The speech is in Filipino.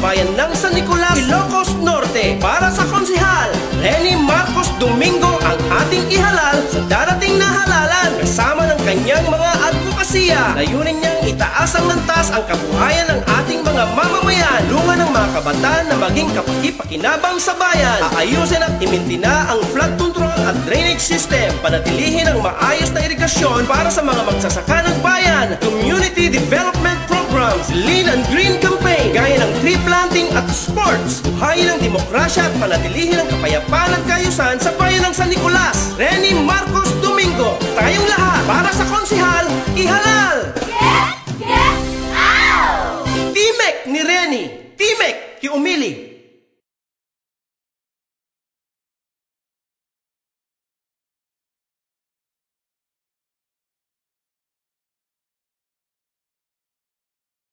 bayan ng San Nicolas, Ilocos Norte. Para sa konsehal, Renny Marcos Domingo ang ating ihalal sa darating na halalan kasama ng kanyang mga advokasya. Layunin niyang itaas ang lantas ang kabuhayan ng ating mga mamamayan, tulungan ng mga kabataan na maging kapaki-pakinabang sa bayan. Aayusin at imintina ang flood control at drainage system, panatilihin ang maayos na irigasyon para sa mga magsasaka ng bayan, community development programs, lean and green campaign gaya ng tree planting at sports, buhayin ang demokrasya at panatilihin ang kapayapaan at kaayusan sa bayan ng San Nicolas. Renny Marcos Domingo, tayong lahat para sa konsehal, ihalal! Get out! Timek ni Renny, Timek ki Umili.